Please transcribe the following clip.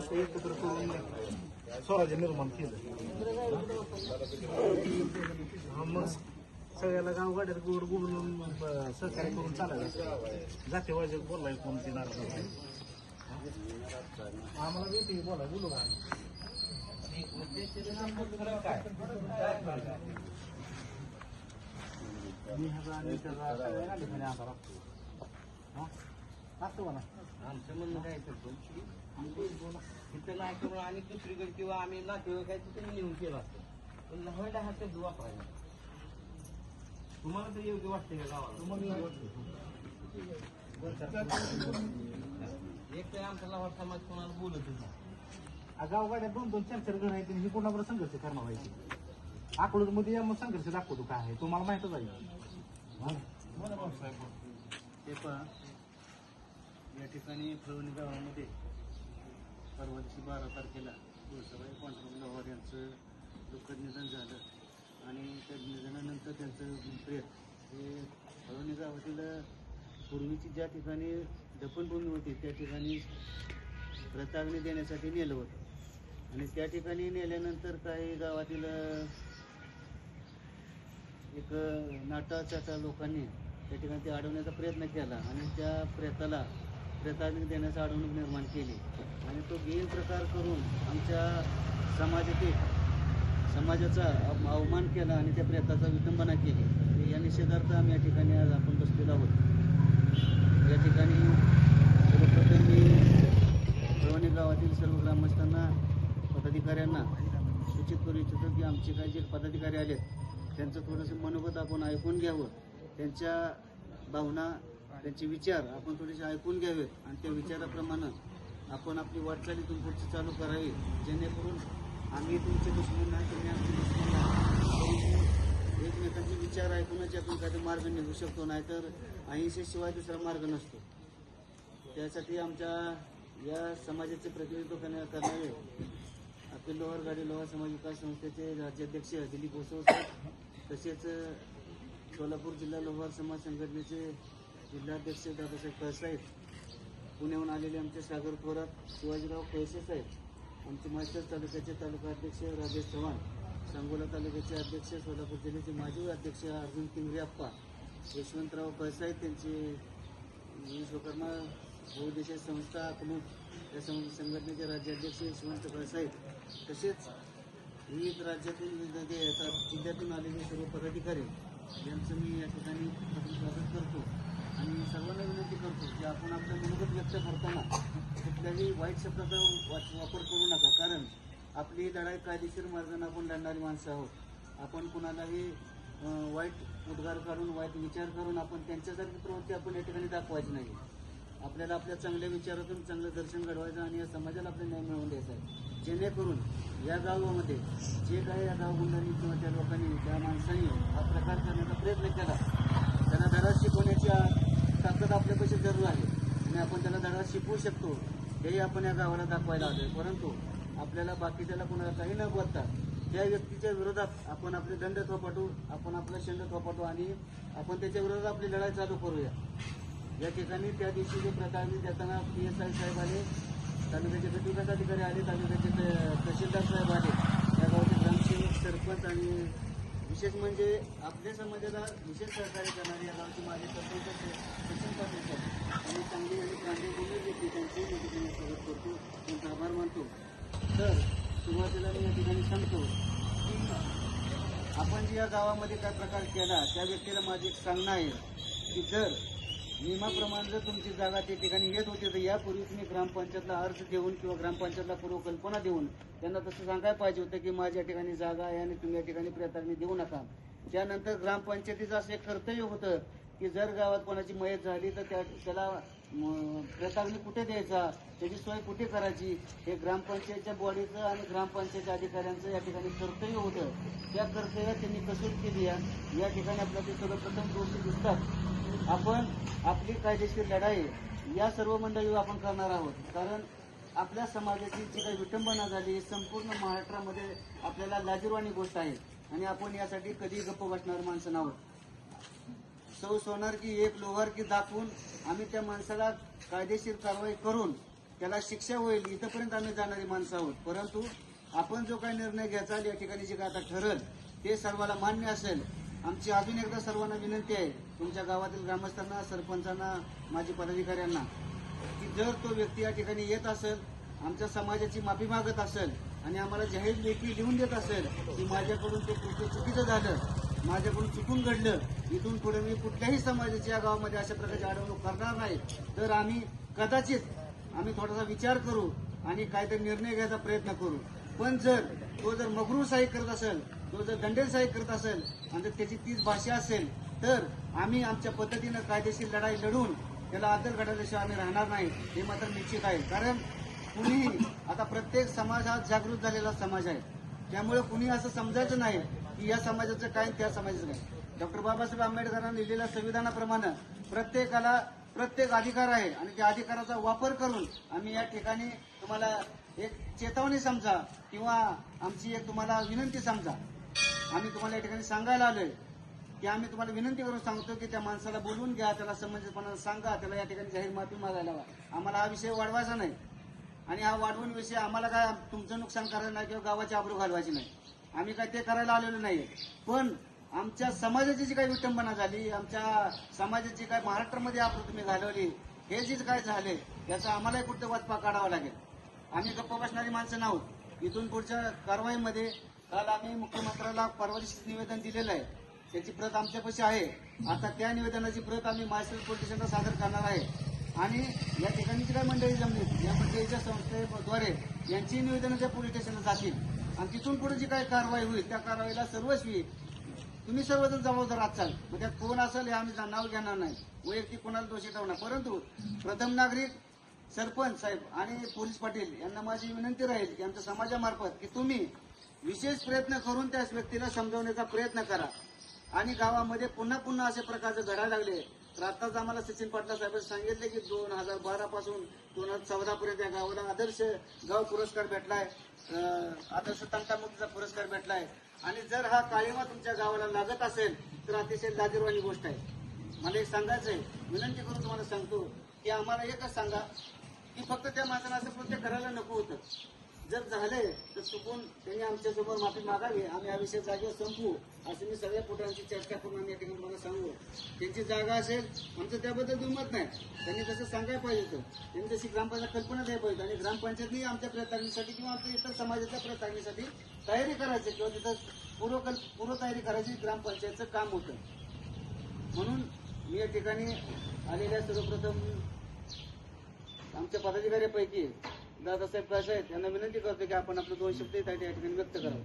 असं एकत्र करून स्वराज्य निर्माण केलं. मग सगळ्याला गावगाड्यात गोड बोलून सहकार्य करून चालायचं. जातीवाजी बोललाय कोणती नाराज आम्हाला भेटी बोला बोलू का मी आणि त्याचा असतो मला आमचं म्हणणं काय करतो तिथं नाही करून आणि दुसरीकडे किंवा आम्ही नातेवाईक काय तिथे लिहून केलं असतं. पण लहान हात वापरायला तुम्हाला तर योग्य वाटते का गावाला? एक तर आमचा लहान समाज कोणाला बोलतच नाही. गावगाड्यात 2-2, 4-4 घर आहेत ही कोणाबरोबर संघर्ष करणार व्हायची. अकलूज मध्ये मग संघर्ष दाखवतो काय आहे तुम्हाला माहितच आहे. ते पहा या ठिकाणी प्रवणी गावामध्ये परवा दिवशी 12 तारखेला तुळसाबाई पांडुरंग लोहार यांचं दुःखद निधन झालं आणि त्या निधनानंतर त्यांचं प्रेत हे प्रवणी गावातील पूर्वीची ज्या ठिकाणी दफनभूमी होती त्या ठिकाणी प्रताग्नी देण्यासाठी नेलं होतं आणि त्या ठिकाणी नेल्यानंतर काही गावातील एक नाटाचाटा लोकांनी त्या ठिकाणी ते अडवण्याचा प्रयत्न केला आणि त्या प्रेताग्नी देण्याचा अडवणूक निर्माण केली आणि तो गैर प्रकार करून आमच्या समाजाचा अवमान केला आणि त्या प्रेताचा विटंबना केली. या निषेधार्थ आम्ही या ठिकाणी आज आपण बसलेलो आहोत. या ठिकाणी सर्वप्रथम मी प्रवणी गावातील सर्व ग्रामस्थांना पदाधिकाऱ्यांना सूचित करू इच्छितो की आमचे काही जे पदाधिकारी आलेत त्यांचं थोडंसं मनोगत आपण ऐकून घ्यावं. त्यांच्या भावना त्यांचे विचार आपण थोडेसे ऐकून घ्यावेत आणि त्या विचाराप्रमाणे आपण आपली वाटचाल इथून पुढची चालू करावी जेणेकरून आम्ही तुमचे दुश्मन नाही तुम्ही आमचे दुश्मन नाही. एकमेकांचे विचार ऐकूनच आपण काही मार्ग निघू शकतो नाहीतर अहिंसेशिवाय दुसरा मार्ग नसतो. त्यासाठी आमच्या या समाजाचे प्रतिनिधित्व करणारे अखिल लोहार गाडी लोहार समाज विकास संस्थेचे राज्याध्यक्ष दिलीप ओसव साहेब तसेच सोलापूर जिल्हा लोहार समाज संघटनेचे जिल्हाध्यक्ष दादासाहेब कळसाहेब पुण्याहून आलेले आमचे सागर थोरात शिवाजीराव कळसे साहेब आमचे मास्टर तालुक्याचे तालुकाध्यक्ष राजेश चव्हाण सांगोला तालुक्याचे अध्यक्ष सोलापूर जिल्ह्याचे माजी अध्यक्ष अर्जुन तिंगरे अप्पा यशवंतराव कळसाहेब त्यांचे विश्वकर्मा बहुउद्देशीय संस्था अकलूज या संघटनेचे राज्याध्यक्ष यशवंत कळसाहेब तसेच विविध राज्यातून विविध जिल्ह्यातून आलेले सर्व पदाधिकारी यांचं मी या ठिकाणी स्वागत करतो आणि सर्वांना विनंती करतो की आपण आपलं मनोगत व्यक्त करताना कुठल्याही वाईट शब्दाचा वापर करू नका. कारण आपली लढाई कायदेशीर मार्गाने आपण लढणारी माणसं आहोत. आपण कुणालाही वाईट उद्गार काढून वाईट विचार करून आपण त्यांच्यासारखी प्रवृत्ती आपण या ठिकाणी दाखवायची नाही. आपल्याला आपल्या चांगल्या विचारातून चांगलं दर्शन घडवायचं आणि या समाजाला आपला न्याय मिळवून द्यायचा आहे जेणेकरून या गावामध्ये जे काही या गावगुंडांनी किंवा त्या लोकांनी त्या माणसांनी हा प्रकार करण्याचा प्रयत्न केला त्यांना धडा शिकवण्याची ताकद आपल्यापाशी जरूर आहे आणि आपण त्यांना धडा शिकवू शकतो हेही आपण या गावाला दाखवायला आलोय. परंतु आपल्याला बाकीच्याला कोणाला काही न बोलता त्या व्यक्तीच्या विरोधात आपण आपले दंड थोपाटू आपण आपला शेंड थोपाटू आणि आपण त्याच्या विरोधात आपली लढाई चालू करूया. या ठिकाणी त्या दिवशी जे प्रताग्नी देताना PSI साहेब आले तालुक्याचे गट विकास अधिकारी आले तालुक्याचे तहसीलदार साहेब आले या गावचे ग्रामसेवक सरपंच आणि विशेष म्हणजे आपल्या समाजाला विशेष सहकार्य करणारे या गावचे माझे सरपंच सचिन पाटील साहेब आणि चांगली आणि प्रांतीय बोलले व्यक्ती त्यांची मी स्वागत करतो त्यांचा आभार मानतो. तर सुरुवातीला मी या ठिकाणी सांगतो की आपण जे या गावामध्ये काय प्रकार केला त्या व्यक्तीला माझे एक सांगणं आहे की जर नियमाप्रमाणे जर तुमची जागा त्या ठिकाणी येत होती तर यापूर्वी तुम्ही ग्रामपंचायतला अर्ज देऊन किंवा ग्रामपंचायतला पूर्वकल्पना देऊन त्यांना तसं सांगायला पाहिजे होतं की माझ्या ठिकाणी जागा आहे आणि तुम्ही या ठिकाणी प्रेताग्नी देऊ नका. त्यानंतर ग्रामपंचायतीचं असं एक कर्तव्य होतं की जर गावात कोणाची मयत झाली तर त्याला प्रेताग्नी कुठे द्यायचा त्याची सोय कुठे करायची हे ग्रामपंचायतच्या बॉडीचं आणि ग्रामपंचायतच्या अधिकाऱ्यांचं या ठिकाणी कर्तव्य होतं. त्या कर्तव्यात त्यांनी कसूर केली या ठिकाणी आपल्याला ते सर्वप्रथम दोषी दिसतात. आपण आपली कायदेशीर लढाई या सर्व मंडळी आपण करणार आहोत. कारण आपल्या समाजाची जी काही विटंबना झाली संपूर्ण महाराष्ट्रामध्ये आपल्याला लाजिरवाणी गोष्ट आहे आणि आपण यासाठी कधी गप्प बसणार माणसं आहोत. सौ सोनार की एक लोहार की दाखवून आम्ही त्या माणसाला कायदेशीर कारवाई करून त्याला शिक्षा होईल इथंपर्यंत आम्ही जाणारी माणसं आहोत. परंतु आपण जो काही निर्णय घ्यायचा या ठिकाणी जे काय आता ठरल ते सर्वांना मान्य असेल. आमची अजून एकदा सर्वांना विनंती आहे, तुमच्या गावातील ग्रामस्थांना, सरपंचांना, माजी पदाधिकाऱ्यांना, की जर तो व्यक्ती या ठिकाणी येत असेल, आमच्या समाजाची माफी मागत असेल आणि आम्हाला जाहीर लेखी लिहून देत असेल की माझ्याकडून ते कृत्य चुकीचं झालं, माझ्याकडून चुकून घडलं, इथून पुढे मी कुठल्याही समाजाच्या गावामध्ये अशा प्रकारची अडवणूक करणार नाही, तर आम्ही कदाचित थोडासा विचार करू आणि काहीतरी निर्णय घ्यायचा प्रयत्न करू. पण जर तो मगरूरशाही करत असेल, तो जर दंडेलशाही करत असेल आणि जर त्याची तीच भाषा असेल, तर आम्ही आमच्या पद्धतीनं कायदेशीर लढाई लढून त्याला अद्दल घडवल्याशिवाय आम्ही राहणार नाही, हे मात्र निश्चित आहे. कारण कुणीही आता प्रत्येक समाज हा जागृत झालेला समाज आहे. त्यामुळे कुणी असं समजायचं नाही की या समाजाचं काय त्या समाजाचं काय. डॉक्टर बाबासाहेब आंबेडकरांनी लिहिलेल्या संविधानाप्रमाणे प्रत्येकाला प्रत्येक अधिकार आहे आणि त्या अधिकाराचा वापर करून आम्ही या ठिकाणी तुम्हाला एक चेतावणी समजा किंवा आमची एक तुम्हाला विनंती समजा. आम्ही तुम्हाला या ठिकाणी सांगायला आलोय की आम्ही तुम्हाला विनंती करून सांगतो की त्या माणसाला बोलवून घ्या, त्याला समंजसपणाने सांगा, त्याला या ठिकाणी जाहीर माफी मागायला हवा. आम्हाला हा विषय वाढवायचा नाही आणि हा वाढवून विषय आम्हाला काय तुमचं नुकसान करायचं नाही किंवा गावाची आबरू घालवायची नाही. आम्ही काय ते करायला आलेलो नाहीये. पण आमच्या समाजाची जी काही विटंबना झाली, आमच्या समाजाची काय महाराष्ट्रामध्ये आपण तुम्ही घालवली, हे जे काय झाले याचा आम्हालाही कुठं वाचपा काढावा लागेल. आम्ही गप्प बसणारी माणसं नाहोत. इथून पुढच्या कारवाईमध्ये काल आम्ही मुख्यमंत्र्याला परवा दिवशी निवेदन दिलेलं आहे, त्याची प्रत आमच्यापाशी आहे. आता त्या निवेदनाची प्रत आम्ही माहेश्वर पोलीस स्टेशनला सादर करणार आहे आणि या ठिकाणी जी काही मंडळी जमली या मंडळीच्या संस्थेद्वारे यांची निवेदनं त्या पोलीस स्टेशनला जातील आणि तिथून पुढे जी काही कारवाई होईल त्या कारवाईला सर्वस्वी तुम्ही सर्वजण जबाबदार असाल. मग त्यात कोण असेल हे आम्ही नाव घेणार नाही, वैयक्तिक कोणाला दोषी ठेवणार. परंतु प्रथम नागरिक, सरपंच साहेब आणि पोलीस पाटील यांना माझी विनंती राहील की आमच्या समाजामार्फत की तुम्ही विशेष प्रयत्न करून त्या व्यक्तीला समजावण्याचा प्रयत्न करा आणि गावामध्ये पुन्हा पुन्हा अशा प्रकारचे घडायला लागले. तर आताच आम्हाला सचिन पाटला साहेबांनी सांगितले की 2012 पासून 2014 पर्यंत या गावाला आदर्श गाव पुरस्कार भेटलाय, आदर्श तंटामुक्तीचा पुरस्कार भेटलाय. आणि जर हा काळिमा तुमच्या गावाला लागत असेल तर अतिशय लाजिरवाणी गोष्ट आहे. मला एक सांगायचंय, विनंती करून तुम्हाला सांगतो की आम्हाला एकच सांगा की फक्त त्या माणसाला असं कृत्य करायला नको होतं. जर झाले तर चुकून त्यांनी आमच्यासमोर माफी मागावी, आम्ही हा विषय जागेवर संपवू असं मी सगळ्या पुढाऱ्यांची चर्चा करून आम्ही या ठिकाणी तुम्हाला सांगू. त्यांची जागा असेल, आमचं त्याबद्दल दुमत नाही, त्यांनी तसं सांगायला पाहिजे होतं, त्यांनी तशी ग्रामपंचायत कल्पना द्यायला पाहिजे आणि ग्रामपंचायतनी आमच्या प्रयत्नांसाठी किंवा आमच्या इतर समाजाच्या प्रयत्नांसाठी तयारी करायची किंवा तिथं पूर्व तयारी करायची ग्रामपंचायतचं काम होतं. म्हणून मी या ठिकाणी आलेल्या सर्वप्रथम आमच्या पदाधिकाऱ्यापैकी दादासाहेब कसे आहेत यांना विनंती करतो की आपण आपले 2 शब्द या ठिकाणी व्यक्त करावं.